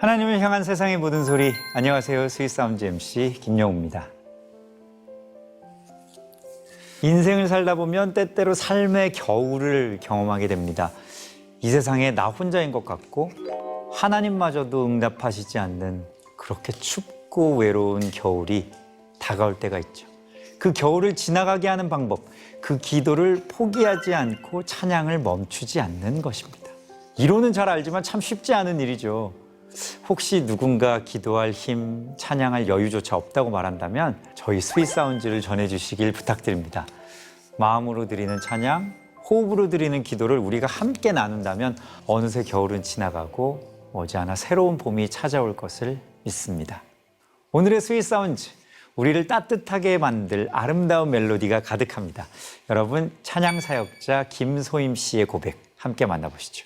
하나님을 향한 세상의 모든 소리. 안녕하세요. 스윗사운드 MC 김영우입니다. 인생을 살다 보면 때때로 삶의 겨울을 경험하게 됩니다. 이 세상에 나 혼자인 것 같고 하나님마저도 응답하시지 않는 그렇게 춥고 외로운 겨울이 다가올 때가 있죠. 그 겨울을 지나가게 하는 방법, 그 기도를 포기하지 않고 찬양을 멈추지 않는 것입니다. 이론은 잘 알지만 참 쉽지 않은 일이죠. 혹시 누군가 기도할 힘, 찬양할 여유조차 없다고 말한다면 저희 스윗사운드를 전해주시길 부탁드립니다. 마음으로 드리는 찬양, 호흡으로 드리는 기도를 우리가 함께 나눈다면 어느새 겨울은 지나가고 머지않아 새로운 봄이 찾아올 것을 믿습니다. 오늘의 스윗사운드, 우리를 따뜻하게 만들 아름다운 멜로디가 가득합니다. 여러분, 찬양 사역자 김소임 씨의 고백 함께 만나보시죠.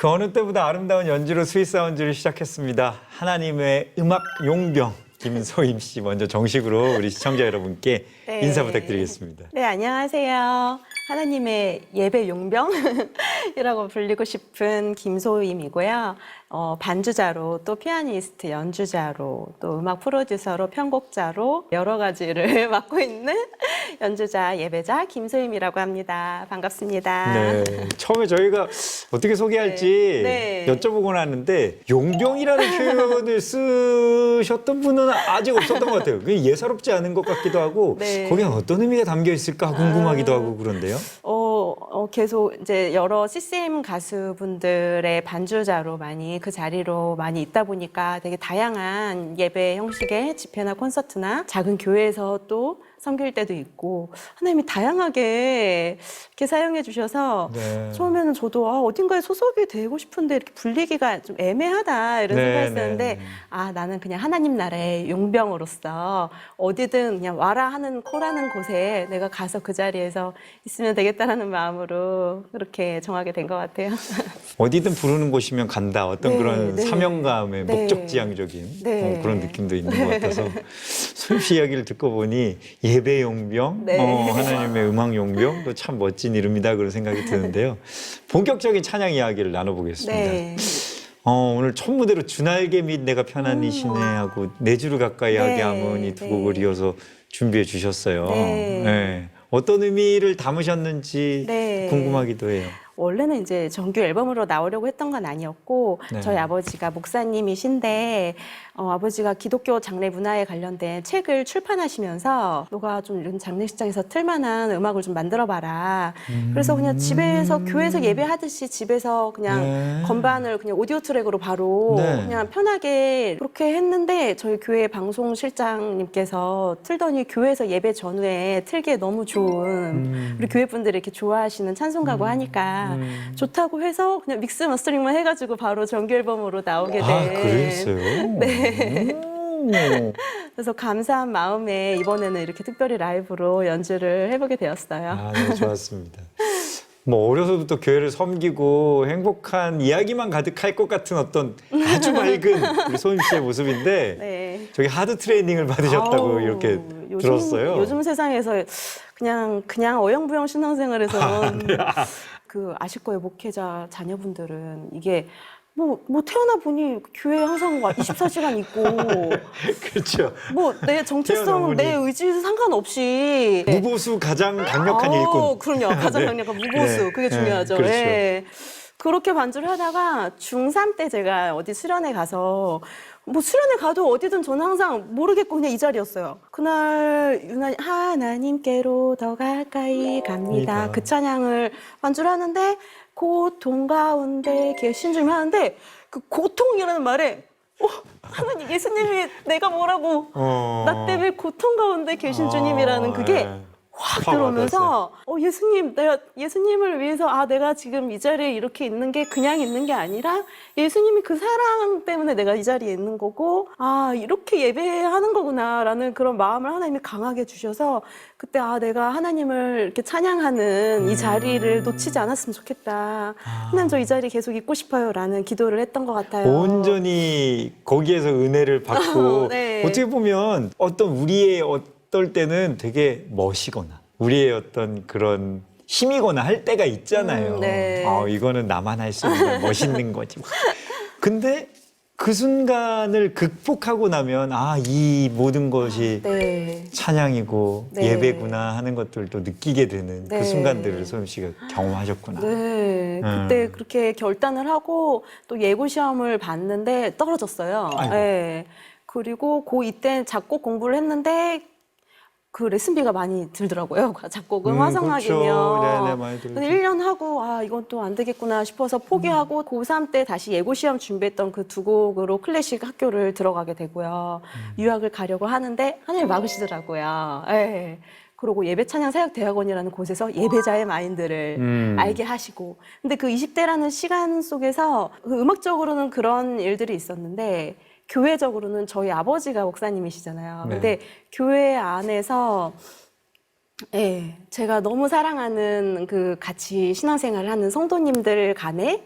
그 어느 때보다 아름다운 연주로 스윗 사운드를 시작했습니다. 하나님의 음악 용병 김소임 씨 먼저 정식으로 우리 시청자 여러분께 네. 인사 부탁드리겠습니다. 네, 안녕하세요. 하나님의 예배 용병이라고 불리고 싶은 김소임이고요. 반주자로 또 피아니스트, 연주자로 또 음악 프로듀서로 편곡자로 여러 가지를 맡고 있는 연주자, 예배자 김소임이라고 합니다. 반갑습니다. 네, 처음에 저희가 어떻게 소개할지 네. 여쭤보곤 하는데 용병이라는 표현을 쓰셨던 분은 아직 없었던 것 같아요. 그게 예사롭지 않은 것 같기도 하고 네. 거기에 어떤 의미가 담겨 있을까 궁금하기도 하고 그런데요. 계속 이제 여러 CCM 가수분들의 반주자로 많이 그 자리로 많이 있다 보니까 되게 다양한 예배 형식의 집회나 콘서트나 작은 교회에서 또 섬길 때도 있고 하나님이 다양하게 이렇게 사용해 주셔서 네. 처음에는 저도 어딘가에 소속이 되고 싶은데 이렇게 불리기가 좀 애매하다 이런 네, 생각했었는데 네. 나는 그냥 하나님 나라의 용병으로서 어디든 그냥 와라 하는 코라는 곳에 내가 가서 그 자리에서 있으면 되겠다라는 마음으로 그렇게 정하게 된 것 같아요. 어디든 부르는 곳이면 간다. 어떤 네, 그런 네. 사명감의 네. 목적지향적인 네. 그런 느낌도 있는 것 같아서 소임 씨 이야기를 듣고 보니 예배 용병, 네. 하나님의 음악 용병도 참 멋진 이름이다 그런 생각이 드는데요. 본격적인 찬양 이야기를 나눠보겠습니다. 네. 오늘 첫 무대로 주날개 및 내가 편안히 쉬네 하고 네 주를 가까이 하게 네, 하면 이 두 네. 곡을 이어서 준비해 주셨어요. 네. 네. 어떤 의미를 담으셨는지 네. 궁금하기도 해요. 원래는 이제 정규 앨범으로 나오려고 했던 건 아니었고 네. 저희 아버지가 목사님이신데 아버지가 기독교 장례 문화에 관련된 책을 출판하시면서 너가 좀 이런 장례식장에서 틀만한 음악을 좀 만들어봐라. 그래서 그냥 집에서 교회에서 예배하듯이 집에서 그냥 네. 건반을 그냥 오디오 트랙으로 바로 네. 그냥 편하게 그렇게 했는데 저희 교회 방송 실장님께서 틀더니 교회에서 예배 전후에 틀기에 너무 좋은 우리 교회 분들이 이렇게 좋아하시는 찬송가고 하니까 좋다고 해서 그냥 믹스 마스터링만 해가지고 바로 정규 앨범으로 나오게 된. 그랬어요? 네. 그래서 감사한 마음에 이번에는 이렇게 특별히 라이브로 연주를 해보게 되었어요. 네, 좋았습니다. 뭐 어려서부터 교회를 섬기고 행복한 이야기만 가득할 것 같은 어떤 아주 맑은 우리 소임 씨의 모습인데 네. 저기 하드 트레이닝을 받으셨다고 아우, 이렇게 들었어요. 요즘 세상에서 그냥 어영부영 신앙생활에서 아실 거예요. 목회자 자녀분들은 이게 뭐 태어나 보니 교회에 항상 24시간 있고 그렇죠. 뭐 내 태어나 정체성, 보니. 내 의지 상관없이 무보수 가장 강력한 일꾼. 그럼요. 가장 네. 강력한 무보수. 네. 그게 네. 중요하죠. 그렇죠. 예. 그렇게 반주를 하다가 중3 때 제가 어디 수련회 가서 뭐 수련회 가도 어디든 저는 항상 모르겠고 그냥 이 자리였어요. 그날 유난히 하나님께로 더 가까이 갑니다. 그 찬양을 반주를 하는데 고통 가운데 계신 줄 하는데 그 고통이라는 말에 하나님 예수님이 내가 뭐라고 나 때문에 고통 가운데 계신 주님이라는 그게 네. 확 들어오면서 예수님, 내가 예수님을 위해서 내가 지금 이 자리에 이렇게 있는 게 그냥 있는 게 아니라 예수님이 그 사랑 때문에 내가 이 자리에 있는 거고 이렇게 예배하는 거구나라는 그런 마음을 하나님이 강하게 주셔서 그때 내가 하나님을 이렇게 찬양하는 이 자리를 놓치지 않았으면 좋겠다. 하나님 저 이 자리에 계속 있고 싶어요라는 기도를 했던 것 같아요. 온전히 거기에서 은혜를 받고 네. 어떻게 보면 어떤 우리의 어떨 때는 되게 멋이거나 우리의 어떤 그런 힘이거나 할 때가 있잖아요. 네. 이거는 나만 할 수 있는 멋있는 거지. 근데 그 순간을 극복하고 나면 이 모든 것이 네. 찬양이고 네. 예배구나 하는 것들도 느끼게 되는 네. 그 순간들을 소임 씨가 경험하셨구나. 네, 그때 그렇게 결단을 하고 또 예고 시험을 봤는데 떨어졌어요. 아이고. 네. 그리고 고2 때 작곡 공부를 했는데 그 레슨비가 많이 들더라고요. 작곡은 화성학이면. 그렇죠. 네네, 많이 들죠. 근데 1년 하고 이건 또 안 되겠구나 싶어서 포기하고 고3 때 다시 예고 시험 준비했던 그 두 곡으로 클래식 학교를 들어가게 되고요. 유학을 가려고 하는데 하나님이 막으시더라고요. 네. 그리고 예배 찬양 사역 대학원이라는 곳에서 예배자의 마인드를 알게 하시고 근데 그 20대라는 시간 속에서 음악적으로는 그런 일들이 있었는데 교회적으로는 저희 아버지가 목사님이시잖아요. 네. 근데 교회 안에서 제가 너무 사랑하는 같이 신앙생활을 하는 성도님들 간에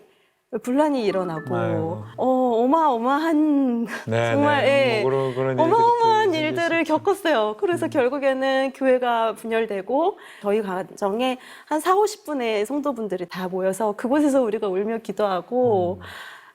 분란이 일어나고 아이고. 어마어마한 네, 정말 네. 예, 뭐 그런 일들이 어마어마한 또 일들을 겪었어요. 그래서 결국에는 교회가 분열되고 저희 가정에 한 4, 50분의 성도분들이 다 모여서 그곳에서 우리가 울며 기도하고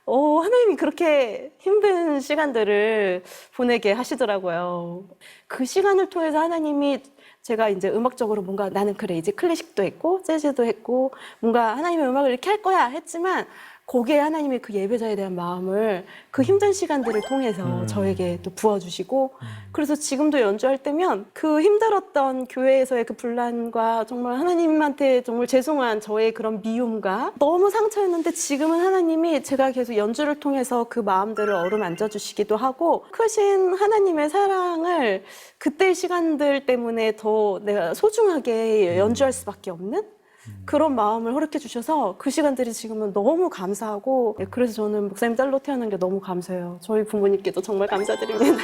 하나님이 그렇게 힘든 시간들을 보내게 하시더라고요. 그 시간을 통해서 하나님이 제가 이제 음악적으로 뭔가 나는 그래 이제 클래식도 했고 재즈도 했고 뭔가 하나님의 음악을 이렇게 할 거야 했지만 거기에 하나님의 그 예배자에 대한 마음을 그 힘든 시간들을 통해서 저에게 또 부어주시고 그래서 지금도 연주할 때면 그 힘들었던 교회에서의 그 분란과 정말 하나님한테 정말 죄송한 저의 그런 미움과 너무 상처였는데 지금은 하나님이 제가 계속 연주를 통해서 그 마음들을 어루만져 주시기도 하고 크신 하나님의 사랑을 그때의 시간들 때문에 더 내가 소중하게 연주할 수밖에 없는 그런 마음을 허락해 주셔서 그 시간들이 지금은 너무 감사하고 그래서 저는 목사님 딸로 태어난 게 너무 감사해요. 저희 부모님께도 정말 감사드립니다.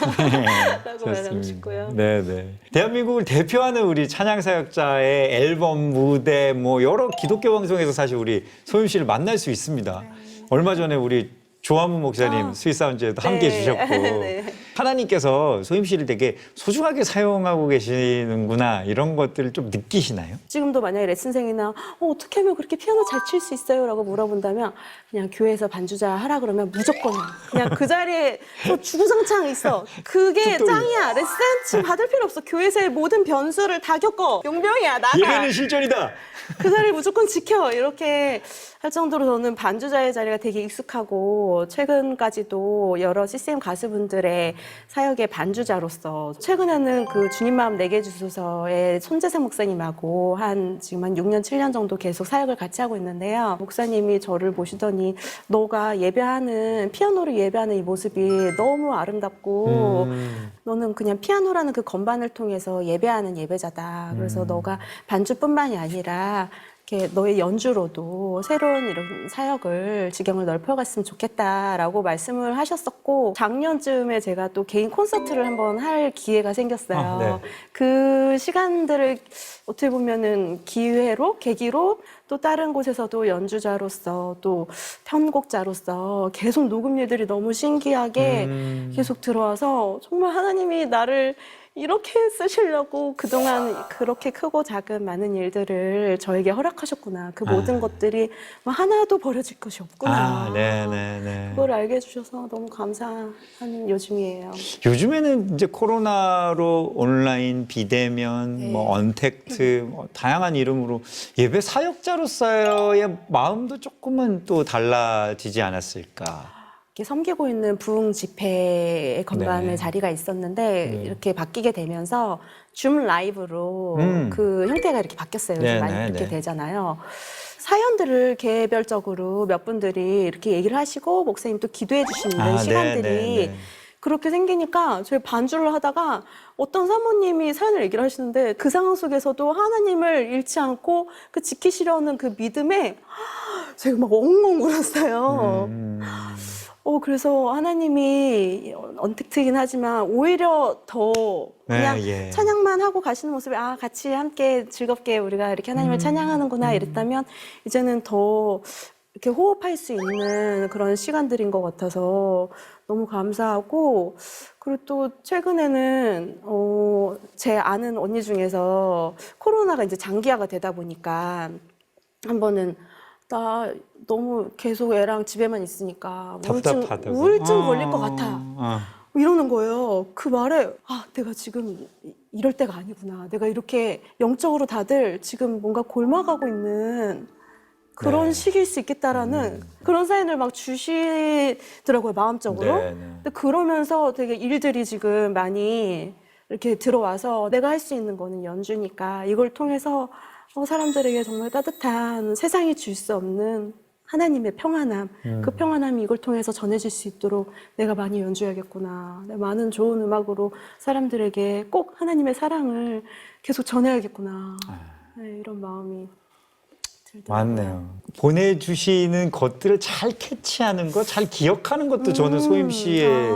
라고 말하고 싶고요. 네네. 대한민국을 대표하는 우리 찬양 사역자의 앨범, 무대, 뭐 여러 기독교 방송에서 사실 우리 소윤 씨를 만날 수 있습니다. 얼마 전에 우리 조한무 목사님 스윗사운즈에도 함께 해주셨고 네. 하나님께서 소윤 씨를 되게 소중하게 사용하고 계시는구나 이런 것들을 좀 느끼시나요? 지금도 만약에 레슨생이나 어떻게 하면 그렇게 피아노 잘 칠 수 있어요? 라고 물어본다면 그냥 교회에서 반주자 하라 그러면 무조건 그냥 그 자리에 주구장창 있어. 그게 짱이야. 레슨 지금 받을 필요 없어. 교회에서의 모든 변수를 다 겪어. 용병이야. 나가. 예배는 실전이다. 그 자리를 무조건 지켜. 이렇게 할 정도로 저는 반주자의 자리가 되게 익숙하고 최근까지도 여러 CCM 가수분들의 사역의 반주자로서 최근에는 그 주님 마음 내게 주소서의 손재생 목사님하고 지금 한 6년, 7년 정도 계속 사역을 같이 하고 있는데요. 목사님이 저를 보시더니 너가 피아노를 예배하는 이 모습이 너무 아름답고 너는 그냥 피아노라는 그 건반을 통해서 예배하는 예배자다. 그래서 너가 반주뿐만이 아니라 이렇게 너의 연주로도 새로운 이런 사역을 지경을 넓혀갔으면 좋겠다라고 말씀을 하셨었고 작년쯤에 제가 또 개인 콘서트를 한번 할 기회가 생겼어요. 네. 그 시간들을 어떻게 보면은 계기로 또 다른 곳에서도 연주자로서 또 편곡자로서 계속 녹음 일들이 너무 신기하게 계속 들어와서 정말 하나님이 나를 이렇게 쓰시려고 그동안 그렇게 크고 작은 많은 일들을 저에게 허락하셨구나. 그 모든 것들이 하나도 버려질 것이 없구나. 네네네. 그걸 알게 해주셔서 너무 감사한 요즘이에요. 요즘에는 이제 코로나로 온라인, 비대면, 뭐 언택트, 뭐 다양한 이름으로 예배 사역자로서의 마음도 조금은 또 달라지지 않았을까. 이렇게 섬기고 있는 부흥 집회의 건반에 네. 자리가 있었는데 이렇게 바뀌게 되면서 줌 라이브로 그 형태가 이렇게 바뀌었어요. 요즘 네, 많이 네, 그렇게 네. 되잖아요. 사연들을 개별적으로 몇 분들이 이렇게 얘기를 하시고 목사님 또 기도해 주시는 시간들이 그렇게 생기니까 저희 반주를 하다가 어떤 사모님이 사연을 얘기를 하시는데 그 상황 속에서도 하나님을 잃지 않고 그 지키시려는 그 믿음에 제가 막 엉엉 울었어요. 그래서 하나님이 언택트이긴 하지만 오히려 더 그냥 찬양만 하고 가시는 모습에 같이 함께 즐겁게 우리가 이렇게 하나님을 찬양하는구나 이랬다면 이제는 더 이렇게 호흡할 수 있는 그런 시간들인 것 같아서 너무 감사하고 그리고 또 최근에는 제 아는 언니 중에서 코로나가 이제 장기화가 되다 보니까 한 번은 나 너무 계속 애랑 집에만 있으니까 우울증 걸릴 것 같아. 이러는 거예요. 그 말에 내가 지금 이럴 때가 아니구나. 내가 이렇게 영적으로 다들 지금 뭔가 골마가고 있는 그런 시기일 수 있겠다라는 그런 사인을 막 주시더라고요. 마음적으로. 근데 그러면서 되게 일들이 지금 많이 이렇게 들어와서 내가 할 수 있는 거는 연주니까 이걸 통해서 사람들에게 정말 따뜻한 세상이 줄 수 없는 하나님의 평안함, 그 평안함이 이걸 통해서 전해질 수 있도록 내가 많이 연주해야겠구나. 많은 좋은 음악으로 사람들에게 꼭 하나님의 사랑을 계속 전해야겠구나. 이런 마음이 들더라고요. 맞네요. 보내주시는 것들을 잘 캐치하는 것, 잘 기억하는 것도 저는 소임 씨의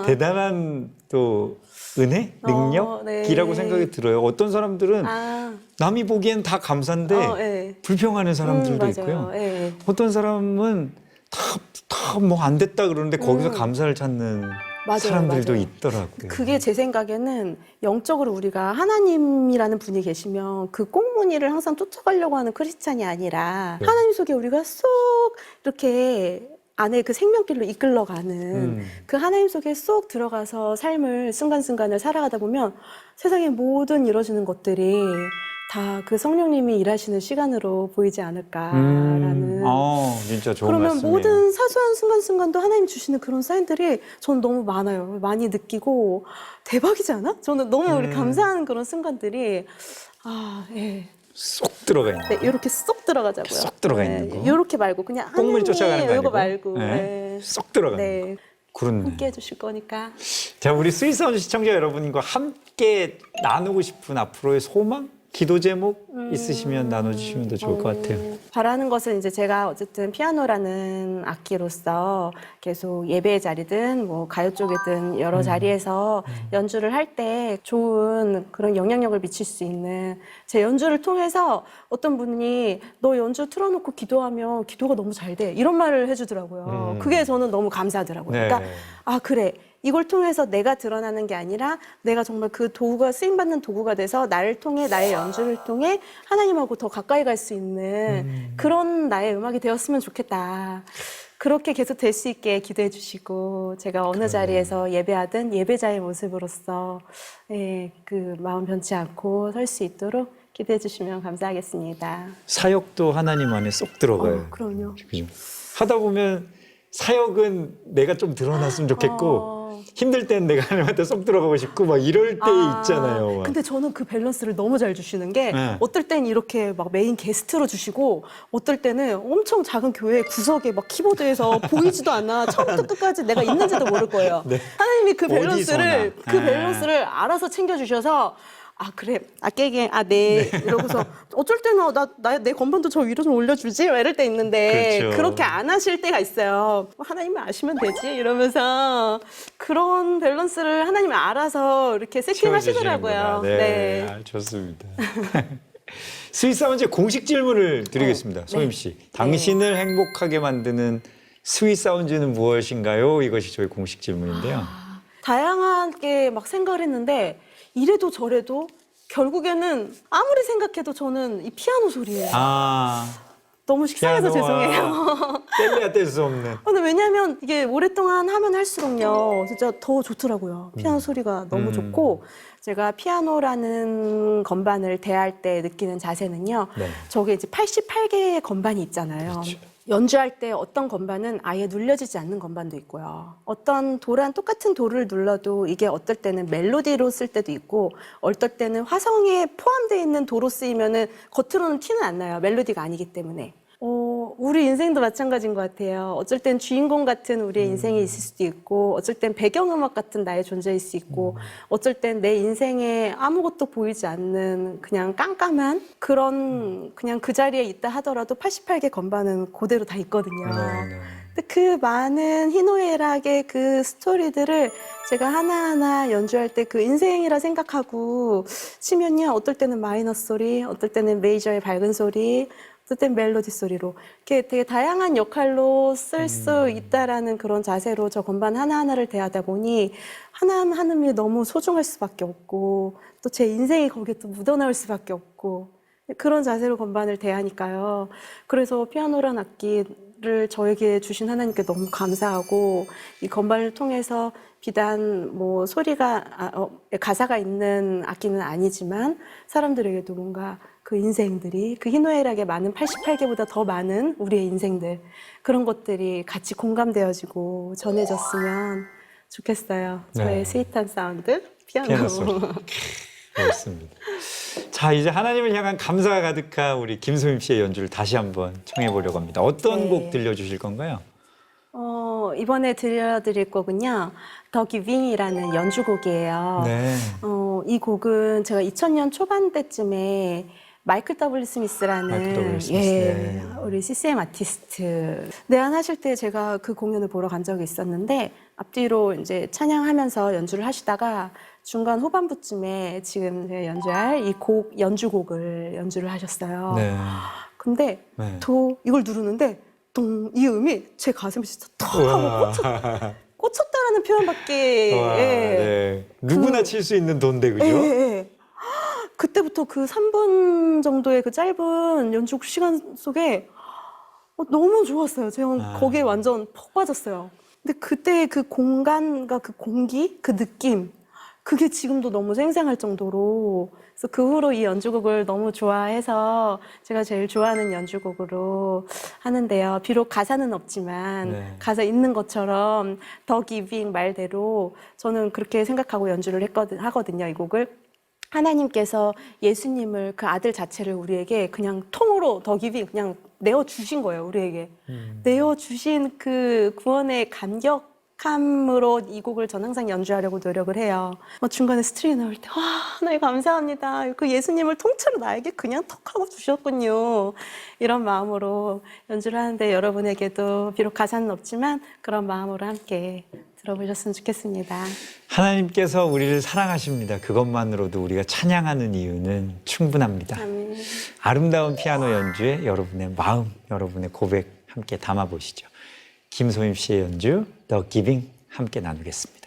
대단한 또 은혜, 능력이라고 생각이 들어요. 어떤 사람들은 남이 보기엔 다 감사한데 불평하는 사람들도 있고요. 어떤 사람은 다 뭐 안 됐다 그러는데 거기서 감사를 찾는 맞아요, 사람들도 맞아요. 있더라고요. 그게 제 생각에는 영적으로 우리가 하나님이라는 분이 계시면 그 꽁무니를 항상 쫓아가려고 하는 크리스찬이 아니라 네. 하나님 속에 우리가 쏙 이렇게 안에 그 생명길로 이끌러가는 그 하나님 속에 쏙 들어가서 삶을 순간순간을 살아가다 보면 세상의 모든 이루어지는 것들이 다 그 성령님이 일하시는 시간으로 보이지 않을까라는 진짜 좋은 그러면 말씀이에요. 모든 사소한 순간순간도 하나님 주시는 그런 사인들이 저는 너무 많아요. 많이 느끼고 대박이지 않아? 저는 너무 우리 감사한 그런 순간들이 예. 쏙 들어가 있는 네, 이렇게 쏙 들어가자고요. 쏙 들어가 있는 거. 이렇게 말고 그냥 꽁무니 쫓아가는 거 이거 아니고 말고 네. 쏙 들어가는 네. 거. 그렇네. 함께 해주실 거니까. 자, 우리 스윗사운드 시청자 여러분과 함께 나누고 싶은 앞으로의 소망, 기도 제목 있으시면 나눠주시면 더 좋을 것 같아요. 바라는 것은 이제 제가 어쨌든 피아노라는 악기로서 계속 예배의 자리든 뭐 가요 쪽이든 여러 자리에서 연주를 할 때 좋은 그런 영향력을 미칠 수 있는 제 연주를 통해서 어떤 분이 너 연주 틀어놓고 기도하면 기도가 너무 잘 돼. 이런 말을 해주더라고요. 그게 저는 너무 감사하더라고요. 네. 그러니까 아 그래. 이걸 통해서 내가 드러나는 게 아니라 내가 정말 그 도구가 쓰임받는 도구가 돼서 나를 통해 나의 연주를 통해 하나님하고 더 가까이 갈 수 있는 그런 나의 음악이 되었으면 좋겠다. 그렇게 계속 될 수 있게 기도해 주시고 제가 어느 자리에서 예배하든 예배자의 모습으로서 그 마음 변치 않고 설 수 있도록 기도해 주시면 감사하겠습니다. 사역도 하나님 안에 쏙 들어가요. 그럼요. 그죠? 하다 보면 사역은 내가 좀 드러났으면 좋겠고 힘들 땐 내가 하나님한테 쏙 들어가고 싶고 막 이럴 때 있잖아요. 막. 근데 저는 그 밸런스를 너무 잘 주시는 게 네. 어떨 땐 이렇게 막 메인 게스트로 주시고 어떨 때는 엄청 작은 교회 구석에 막 키보드에서 보이지도 않아 처음부터 끝까지 내가 있는지도 모를 거예요. 네. 하나님이 그 어디서나. 밸런스를 알아서 챙겨주셔서 아 그래 아깨게 네 이러고서 어쩔 때는 내 건반도 저 위로 좀 올려주지 막 이럴 때 있는데 그렇죠. 그렇게 안 하실 때가 있어요. 하나님이 아시면 되지 이러면서 그런 밸런스를 하나님이 알아서 이렇게 세팅하시더라고요. 채워주시는구나. 네, 아, 좋습니다. 스윗사운드 공식 질문을 드리겠습니다. 소임 씨, 당신을 행복하게 만드는 스윗사운드는 무엇인가요? 이것이 저희 공식 질문인데요. 다양하게 막 생각을 했는데 이래도 저래도 결국에는 아무리 생각해도 저는 이 피아노 소리예요. 너무 식상해서 죄송해요. 뗄래야 뗄 수 없는. 근데 왜냐하면 이게 오랫동안 하면 할수록요 진짜 더 좋더라고요. 피아노 소리가 너무 좋고 제가 피아노라는 건반을 대할 때 느끼는 자세는요. 네. 저게 이제 88개의 건반이 있잖아요. 그렇죠. 연주할 때 어떤 건반은 아예 눌려지지 않는 건반도 있고요. 어떤 똑같은 도를 눌러도 이게 어떨 때는 멜로디로 쓸 때도 있고 어떨 때는 화성에 포함되어 있는 도로 쓰이면은 겉으로는 티는 안 나요. 멜로디가 아니기 때문에. 우리 인생도 마찬가지인 것 같아요. 어쩔 땐 주인공 같은 우리의 인생이 있을 수도 있고 어쩔 땐 배경음악 같은 나의 존재일 수 있고 어쩔 땐 내 인생에 아무것도 보이지 않는 그냥 깜깜한 그런 그냥 그 자리에 있다 하더라도 88개 건반은 그대로 다 있거든요. 근데 그 많은 희노애락의 그 스토리들을 제가 하나하나 연주할 때 그 인생이라 생각하고 치면요. 어떨 때는 마이너스 소리, 어떨 때는 메이저의 밝은 소리, 어떨 땐 멜로디 소리로 이렇게 되게 다양한 역할로 쓸 수 있다라는 그런 자세로 저 건반 하나하나를 대하다 보니 하나하나이 너무 소중할 수밖에 없고 또 제 인생이 거기에 또 묻어나올 수밖에 없고 그런 자세로 건반을 대하니까요. 그래서 피아노란 악기를 저에게 주신 하나님께 너무 감사하고 이 건반을 통해서 비단 뭐 소리가 가사가 있는 악기는 아니지만 사람들에게도 뭔가 그 인생들이 그 희노애락의 많은 88개보다 더 많은 우리의 인생들 그런 것들이 같이 공감되어지고 전해졌으면 좋겠어요. 저의 네. 스윗한 사운드 피아노. 피아노 소리. 그렇습니다. 자, 이제 하나님을 향한 감사가 가득한 우리 김소임 씨의 연주를 다시 한번 청해 보려고 합니다. 어떤 네. 곡 들려주실 건가요? 이번에 들려드릴 곡은요. 더 기빙이라는 연주곡이에요. 네. 이 곡은 제가 2000년 초반 때쯤에 마이클 W. 스미스라는 마이클 W. 스미스, 네. 우리 CCM 아티스트 내한하실 때 제가 그 공연을 보러 간 적이 있었는데 앞뒤로 이제 찬양하면서 연주를 하시다가 중간 후반부쯤에 지금 제가 연주할 이 연주곡을 연주를 하셨어요. 네. 근데 네. 이걸 누르는데 이 음이 제 가슴에 진짜 턱 하고 꽂혔다라는 표현밖에 와, 예. 네. 누구나 칠 수 있는 돈데 그죠? 예, 예. 그때부터 그 3분 정도의 그 짧은 연주 시간 속에 너무 좋았어요. 제가 거기에 완전 푹 빠졌어요. 근데 그때 그 공간과 그 공기, 그 느낌, 그게 지금도 너무 생생할 정도로. 그래서 그 후로 이 연주곡을 너무 좋아해서 제가 제일 좋아하는 연주곡으로 하는데요. 비록 가사는 없지만 네. 가사 있는 것처럼 더 기빙 말대로 저는 그렇게 생각하고 연주를 하거든요. 이 곡을. 하나님께서 예수님을 그 아들 자체를 우리에게 그냥 통으로 더 기빙 그냥 내어주신 거예요. 우리에게. 내어주신 그 구원의 감격함으로 이 곡을 전 항상 연주하려고 노력을 해요. 중간에 스트링 나올 때 와, 하나님 감사합니다. 그 예수님을 통째로 나에게 그냥 턱 하고 주셨군요. 이런 마음으로 연주를 하는데 여러분에게도 비록 가사는 없지만 그런 마음으로 함께 들어보셨으면 좋겠습니다. 하나님께서 우리를 사랑하십니다. 그것만으로도 우리가 찬양하는 이유는 충분합니다. 아멘. 아름다운 피아노 연주에 여러분의 마음, 여러분의 고백 함께 담아보시죠. 김소임 씨의 연주 The Giving 함께 나누겠습니다.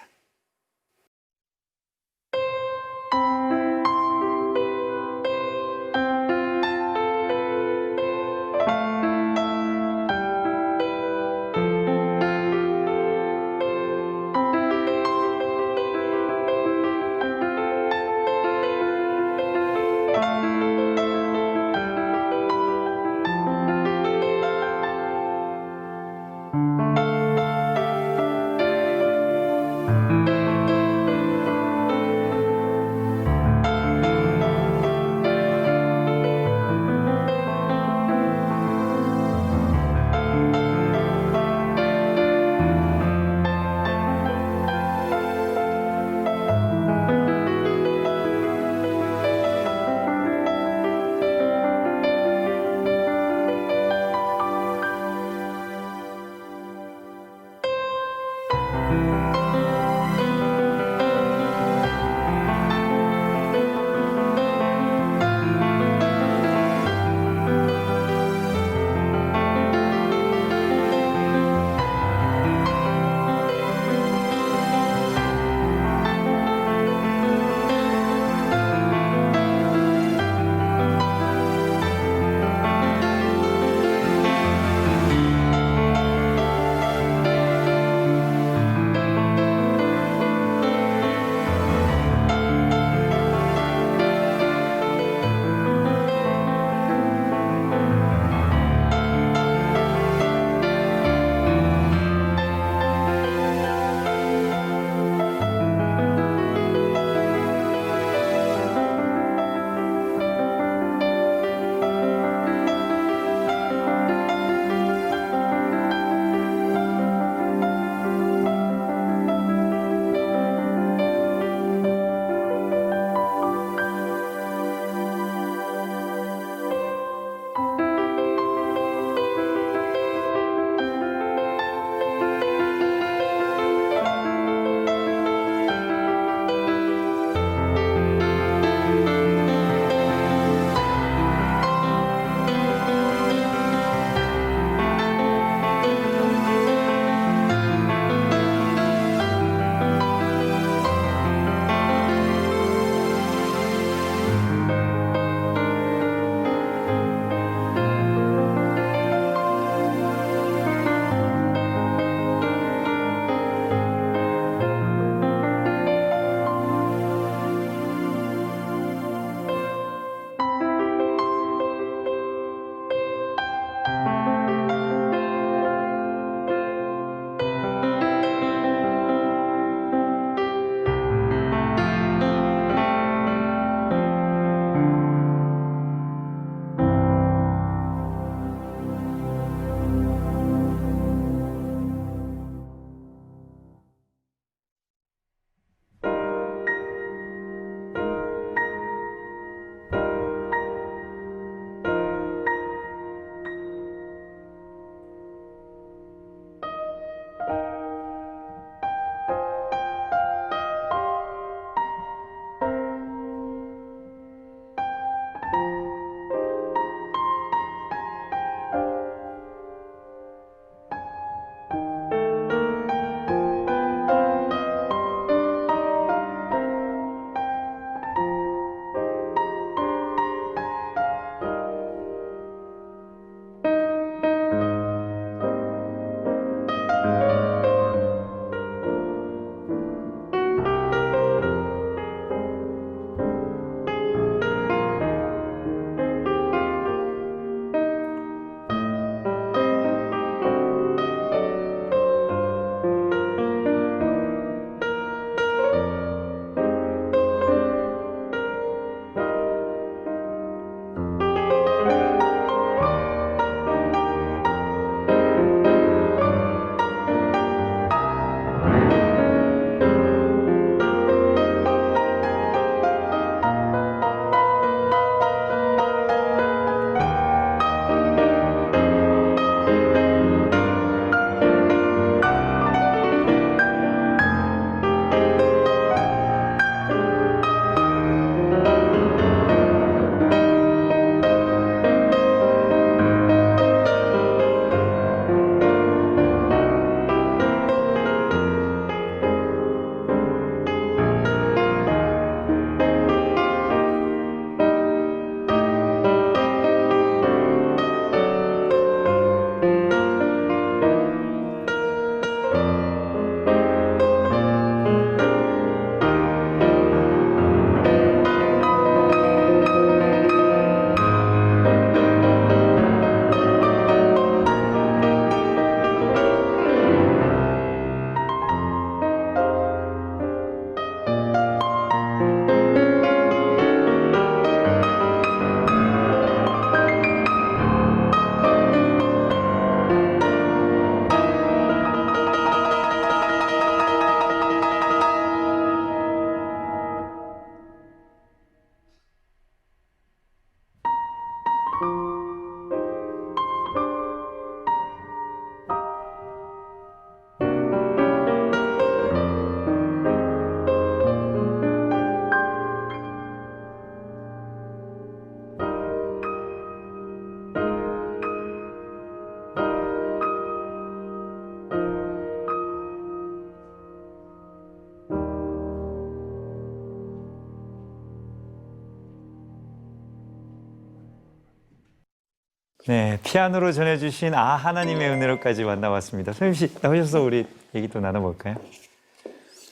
네, 피아노로 전해주신 아 하나님의 은혜로까지 만나봤습니다. 소임 씨 나오셔서 우리 얘기 또 나눠볼까요?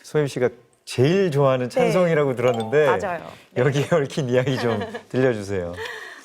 소임 씨가 제일 좋아하는 찬송이라고 들었는데 맞아요. 여기에 얽힌 이야기 좀 들려주세요.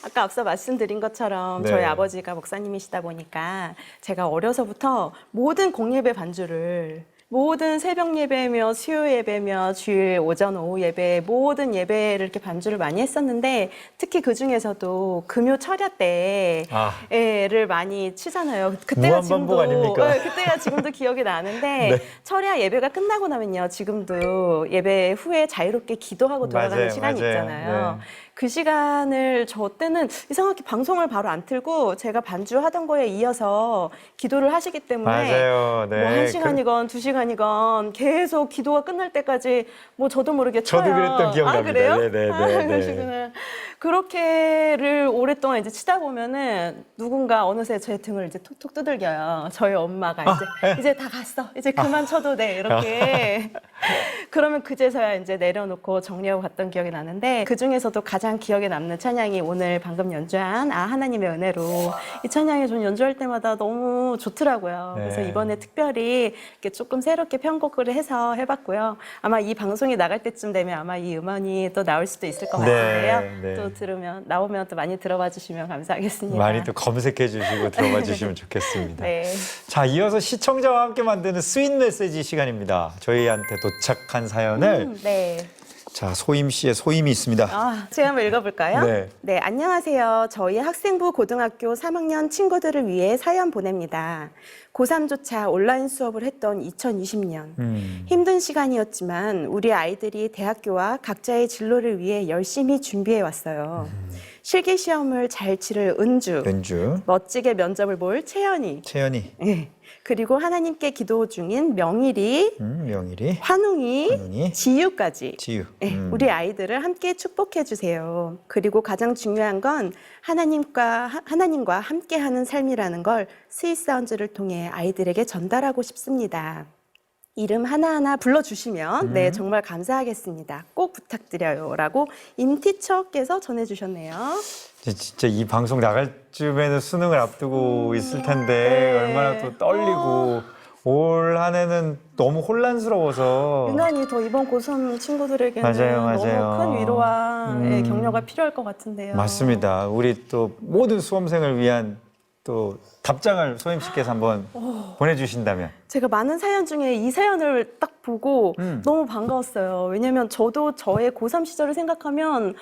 아까 앞서 말씀드린 것처럼 네. 저희 아버지가 목사님이시다 보니까 제가 어려서부터 모든 공예배 반주를 모든 새벽 예배며 수요 예배며 주일 오전 오후 예배 모든 예배를 이렇게 반주를 많이 했었는데 특히 그 중에서도 금요 철야 때를 많이 치잖아요. 그때가 무한반복 아닙니까? 그때가 지금도 기억이 나는데 네. 철야 예배가 끝나고 나면요 지금도 예배 후에 자유롭게 기도하고 돌아가는 맞아요, 시간이 맞아요. 있잖아요. 네. 그 시간을 저 때는 이상하게 방송을 바로 안 틀고 제가 반주하던 거에 이어서 기도를 하시기 때문에 맞아요. 네. 뭐 1시간이건 2시간이건 계속 기도가 끝날 때까지 뭐 저도 모르게 쳐요. 저도 그랬던 기억납니다. 아, 그래요? 네네네. 그러시구나. 그렇게를 오랫동안 이제 치다 보면은 누군가 어느새 제 등을 이제 톡톡 두들겨요. 저희 엄마가 이제 다 갔어. 이제 그만 쳐도 돼. 이렇게. 그러면 그제서야 이제 내려놓고 정리하고 갔던 기억이 나는데 그 중에서도 가장 기억에 남는 찬양이 오늘 방금 연주한 아 하나님의 은혜로 이 찬양이 전 연주할 때마다 너무 좋더라고요. 네. 그래서 이번에 특별히 이렇게 조금 새롭게 편곡을 해서 해봤고요. 아마 이 방송이 나갈 때쯤 되면 아마 이 음원이 또 나올 수도 있을 것 같은데요. 네. 또 나오면 또 많이 들어봐 주시면 감사하겠습니다. 많이 또 검색해 주시고 들어봐 주시면 좋겠습니다. 네. 자, 이어서 시청자와 함께 만드는 스윗 메시지 시간입니다. 저희한테 도착한 사연을 네. 자, 소임 씨의 소임이 있습니다. 제가 한번 읽어볼까요? 네. 네, 안녕하세요. 저희 학생부 고등학교 3학년 친구들을 위해 사연 보냅니다. 고3조차 온라인 수업을 했던 2020년. 힘든 시간이었지만 우리 아이들이 대학교와 각자의 진로를 위해 열심히 준비해 왔어요. 실기시험을 잘 치를 은주, 연주, 멋지게 면접을 볼 채연이, 채연이, 네. 그리고 하나님께 기도 중인 명일이, 명일이, 환웅이, 지유까지. 지유. 네, 우리 아이들을 함께 축복해 주세요. 그리고 가장 중요한 건 하나님과 함께하는 삶이라는 걸 스윗 사운즈를 통해 아이들에게 전달하고 싶습니다. 이름 하나하나 불러주시면 네 정말 감사하겠습니다. 꼭 부탁드려요라고 임티처께서 전해주셨네요. 진짜 이 방송 나갈 쯤에는 수능을 앞두고 있을 텐데 네. 얼마나 또 떨리고 올 한 해는 너무 혼란스러워서 유난히 더 이번 고3 친구들에게는 맞아요. 너무 큰 위로와 격려가 필요할 것 같은데요. 맞습니다. 우리 또 모든 수험생을 위한 또 답장을 소임 씨께서 한번 보내주신다면. 제가 많은 사연 중에 이 사연을 딱 보고 너무 반가웠어요. 왜냐면 저도 저의 고3 시절을 생각하면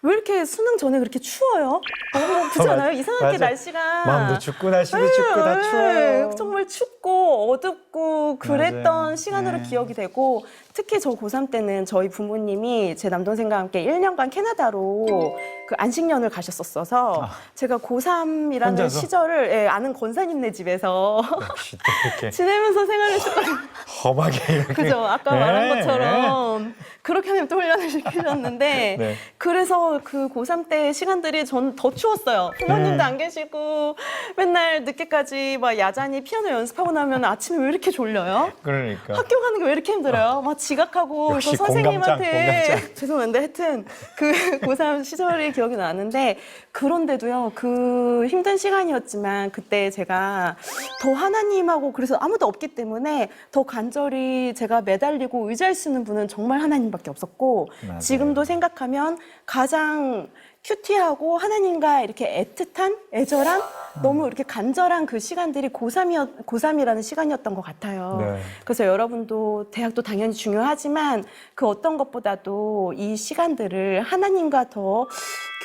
왜 이렇게 수능 전에 그렇게 추워요? 너무 그렇지 않아요? 이상하게 맞아. 날씨가 마음도 춥고 날씨도 춥고 다 추워요. 정말 춥고 어둡고 그랬던 맞아요. 시간으로 네. 기억이 되고 특히 저 고3 때는 저희 부모님이 제 남동생과 함께 1년간 캐나다로 그 안식년을 가셨었어서 제가 고3이라는 혼자서? 시절을 아는 권사님네 집에서 역시 또 이렇게 지내면서 생활했었거든요. 험하게 이렇게. 그죠? 아까 네, 말한 것처럼 그렇게 하면 또 훈련을 시키셨는데 네. 그래서 그 고3 때 시간들이 전 더 추웠어요. 부모님도 안 계시고 맨날 늦게까지 막 야단이 피아노 연습하고 나면 아침에 왜 이렇게 졸려요? 그러니까. 학교 가는 게 왜 이렇게 힘들어요? 막 지각하고 역시 그래서 선생님한테 공감장. 죄송한데 하여튼 그 고3 시절이 기억이 나는데 그런데도요 그 힘든 시간이었지만 그때 제가 더 하나님하고 그래서 아무도 없기 때문에 더 간절히 제가 매달리고 의지할 수 있는 분은 정말 하나님밖에 없었고 맞아요. 지금도 생각하면 가장 큐티하고 하나님과 이렇게 애틋한 애절한 너무 이렇게 간절한 그 시간들이 고3이라는 시간이었던 것 같아요. 네. 그래서 여러분도 대학도 당연히 중요하지만 그 어떤 것보다도 이 시간들을 하나님과 더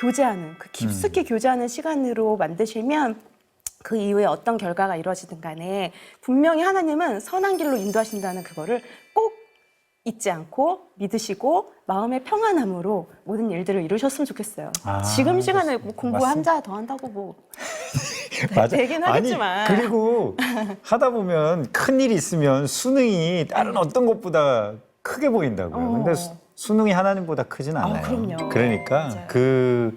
교제하는 그 깊숙이 교제하는 시간으로 만드시면 그 이후에 어떤 결과가 이루어지든 간에 분명히 하나님은 선한 길로 인도하신다는 그거를 꼭 잊지 않고 믿으시고 마음의 평안함으로 모든 일들을 이루셨으면 좋겠어요. 지금 시간에 뭐 공부 한자 더 한다고 뭐 맞아. 되긴 하겠지만. 아니, 그리고 하다 보면 큰 일이 있으면 수능이 다른 어떤 것보다 크게 보인다고요. 근데 수능이 하나님보다 크진 않아요. 그럼요. 그러니까 맞아요.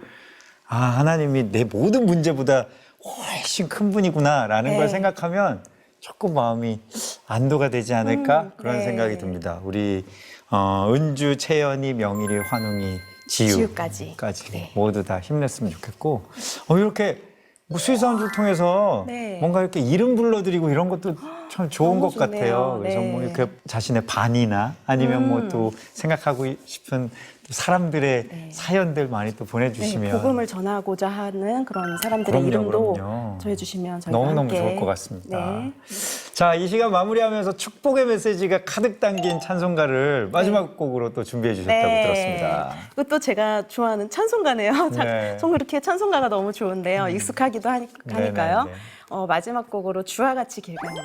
하나님이 내 모든 문제보다 훨씬 큰 분이구나라는 네. 걸 생각하면 조금 마음이 안도가 되지 않을까 그런 네. 생각이 듭니다. 우리 은주, 채연이, 명일이, 환웅이, 지유까지. 지유까지 모두 다 힘냈으면 좋겠고 이렇게 뭐 수의사원들 통해서 네. 뭔가 이렇게 이름 불러드리고 이런 것도 참 좋은 너무 것 같아요. 좋네요. 그래서 네. 뭐 이렇게 자신의 반이나 아니면 뭐 또 생각하고 싶은 또 사람들의 네. 사연들 많이 또 네, 보내주시면 복음을 전하고자 하는 그런 사람들의 그럼요, 이름도 그럼요. 정해주시면 저희가 너무너무 함께 좋을 것 같습니다. 네. 자, 이 시간 마무리하면서 축복의 메시지가 가득 담긴 찬송가를 마지막 곡으로 또 준비해 주셨다고 들었습니다. 이것도 제가 좋아하는 찬송가네요. 네. 정말 이렇게 찬송가가 너무 좋은데요. 익숙하기도 하니까요. 네네네. 마지막 곡으로 주와 같이 길 가는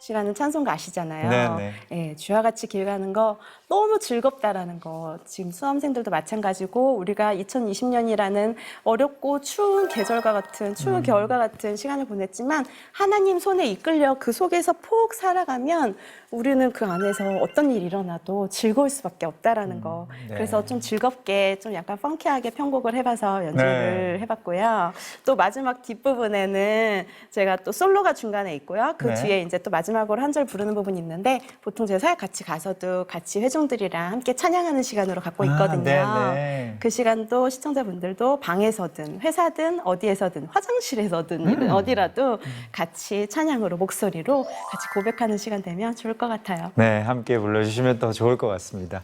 것이라는 찬송가 아시잖아요. 네네. 네, 주와 같이 길 가는 거 너무 즐겁다라는 거. 지금 수험생들도 마찬가지고 우리가 2020년이라는 어렵고 추운 계절과 같은 추운 겨울과 같은 시간을 보냈지만 하나님 손에 이끌려 그 속에서 폭 살아가면 우리는 그 안에서 어떤 일이 일어나도 즐거울 수밖에 없다라는 거. 네. 그래서 좀 즐겁게 좀 약간 펑키하게 편곡을 해봐서 연주를 네. 해봤고요. 또 마지막 뒷부분에는 제가 또 솔로가 중간에 있고요. 그 네. 뒤에 이제 또 마지막으로 한 절 부르는 부분이 있는데 보통 제가 사역 같이 가서도 같이 회중들이랑 함께 찬양하는 시간으로 갖고 있거든요. 네네. 그 시간도 시청자분들도 방에서든 회사든 어디에서든 화장실에서든 어디라도 같이 찬양으로 목소리로 같이 고백하는 시간 되면 좋을 것 같아요. 네, 함께 불러주시면 더 좋을 것 같습니다.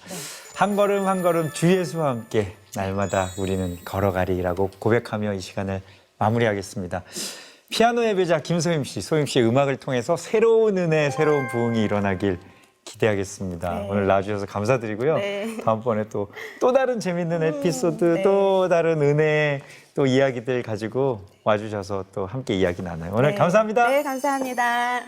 한 걸음 한 걸음 주 예수와 함께 날마다 우리는 걸어가리라고 고백하며 이 시간을 마무리하겠습니다. 피아노 예배자 김소임 씨, 소임 씨의 음악을 통해서 새로운 은혜, 새로운 부흥이 일어나길 기대하겠습니다. 네. 오늘 나와주셔서 감사드리고요. 네. 다음번에 또 다른 재밌는 에피소드, 네. 또 다른 은혜, 또 이야기들 가지고 와주셔서 또 함께 이야기 나눠요. 오늘 네. 감사합니다. 네, 감사합니다.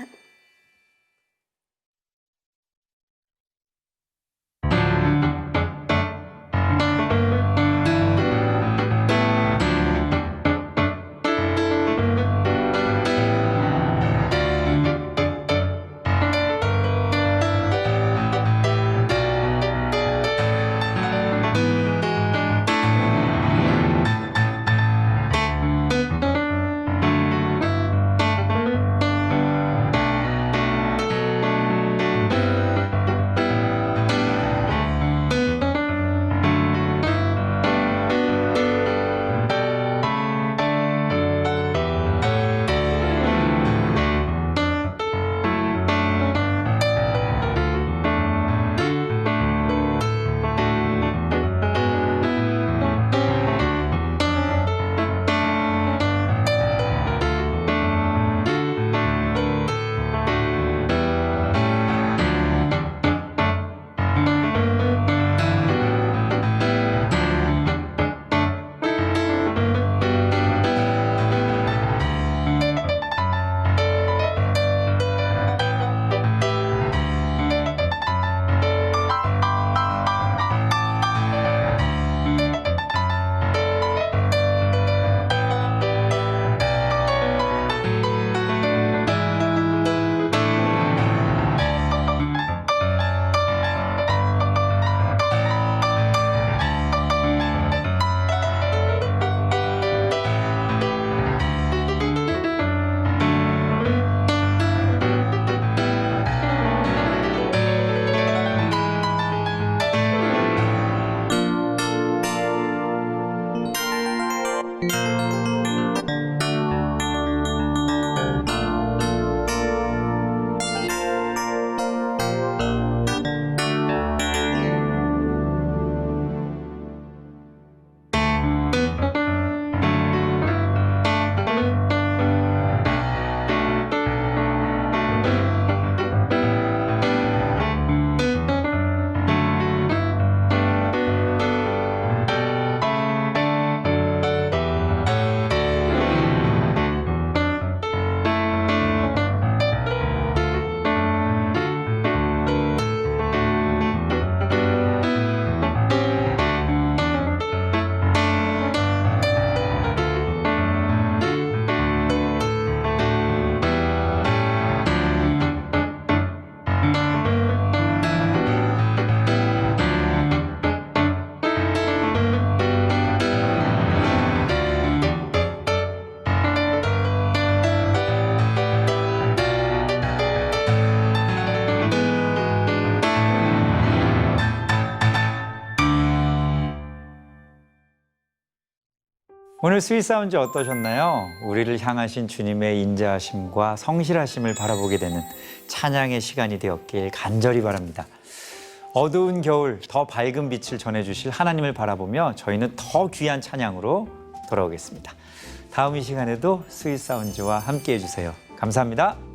오늘 스윗사운드 어떠셨나요? 우리를 향하신 주님의 인자하심과 성실하심을 바라보게 되는 찬양의 시간이 되었길 간절히 바랍니다. 어두운 겨울 더 밝은 빛을 전해주실 하나님을 바라보며 저희는 더 귀한 찬양으로 돌아오겠습니다. 다음 이 시간에도 스윗사운드와 함께해 주세요. 감사합니다.